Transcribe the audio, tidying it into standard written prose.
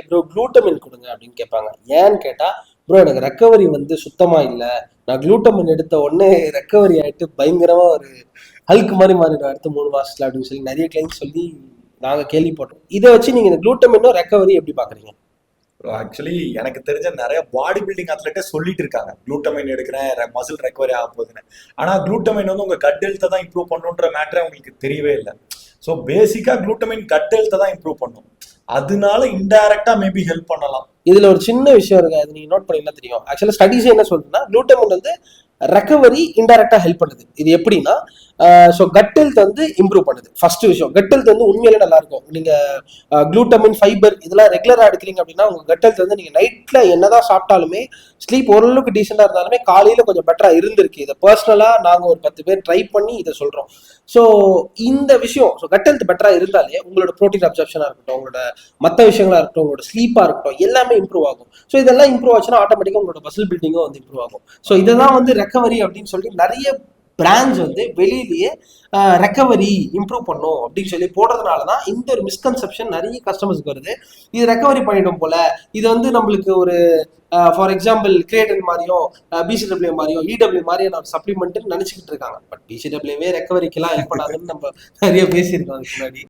Bro glutamine கொடுங்க அப்படின்னு கேட்பாங்க. ஏன்னு கேட்டா, ப்ரோ எனக்கு ரெக்கவரி வந்து சுத்தமா இல்லை, நான் குளூட்டமின் எடுத்த உடனே ரெக்கவரி ஆயிட்டு பயங்கரமா ஒரு ஹல்க் மாதிரி மாறிடும் அடுத்த 3 மாசத்துல அப்படின்னு சொல்லி நிறைய கிளைண்ட் சொல்லி நாங்க கேள்விப்பட்டோம். இதை வச்சு நீங்க இந்த குளூட்டமினும் ரெக்கவரி எப்படி பாக்குறீங்க? ஆக்சுவலி எனக்கு தெரிஞ்ச நிறைய பாடி பில்டிங் அத்லெட்டே சொல்லிட்டு இருக்காங்க குளூட்டமைன் எடுக்கிறேன் மசில் ரெக்கவரி ஆக போகுதுன்னு. ஆனா குளூட்டமைன் வந்து உங்க கட் ஹெல்த்தை தான் இம்ப்ரூவ் பண்ணுன்ற மேட்டரே உங்களுக்கு தெரியவே இல்லை. ஸோ பேசிக்கா குளூட்டமைன் கட் ஹெல்த்தை தான் இம்ப்ரூவ் பண்ணும். அதனால இன்டைரக்டா மேபி ஹெல்ப் பண்ணலாம். இதுல ஒரு சின்ன விஷயம் இருக்கு, அது நீங்க நோட் பண்ணீங்கன்னா தெரியும். ஆக்சுவலா ஸ்டடிஸ் என்ன சொல்றதுன்னா குளூட்டமின் வந்து ரெக்கவரி இன்டைரக்டா ஹெல்ப் பண்ணுது. இது எப்படின்னா, ஸோ கட் ஹெல்த் வந்து இம்ப்ரூவ் பண்ணுது. ஃபர்ஸ்ட் விஷயம், கட் ஹெல்த் வந்து உண்மையிலே நல்லா இருக்கும். நீங்க குளூட்டமின் ஃபைபர் இதெல்லாம் ரெகுலரா எடுக்கிறீங்க அப்படின்னா உங்க கட் ஹெல்த் வந்து நீங்க நைட்ல என்னதான் சாப்பிட்டாலுமே ஸ்லீப் ஓரளவுக்கு டீசெண்டா இருந்தாலுமே காலையில கொஞ்சம் பெட்டரா இருந்திருக்கு. இதை பர்சனலா நாங்க ஒரு 10 பேர் ட்ரை பண்ணி இதை சொல்றோம். ஸோ இந்த விஷயம், ஸோ கட் ஹெல்த் பெட்டரா இருந்தாலே உங்களோட ப்ரோட்டீன் அப்சர்ப்ஷனா இருக்கட்டும், உங்களோட மற்ற விஷயங்களா இருக்கட்டும், உங்களோட ஸ்லீப்பா இருக்கட்டும், எல்லாமே இம்ப்ரூவ் ஆகும். ஸோ இதெல்லாம் இம்ப்ரூவ் ஆச்சுன்னா ஆட்டோமேட்டிக்கா உங்களோட மசில் பில்டிங்கும் வந்து இம்ப்ரூவ் ஆகும். ஸோ இதெல்லாம் வந்து ரெக்கவரி அப்படின்னு சொல்லி நிறைய பிரான்ச் வந்து வெளியிலேயே ரெக்கவரி இம்ப்ரூவ் பண்ணும் அப்படின்னு சொல்லி போடுறதுனாலதான் இந்த ஒரு மிஸ்கன்செப்ஷன் நிறைய கஸ்டமர்ஸ்க்கு வருது. இது ரெக்கவரி பண்ணிடும் போல, இது வந்து நம்மளுக்கு ஒரு ஃபார் எக்ஸாம்பிள் கிரியேட்டின் மாதிரியும் பிசிடபிள்யூ மாதிரியும் இடபிள்யூ மாதிரியான ஒரு சப்ளிமெண்ட் நினைச்சுக்கிட்டு இருக்காங்க. பட் பிசிடபிள்யூவே ரெக்கவரிக்கெல்லாம் ஹெல்ப் பண்ணாதுன்னு நம்ம நிறைய பேசியிருக்கோம் அதுக்கு முன்னாடி.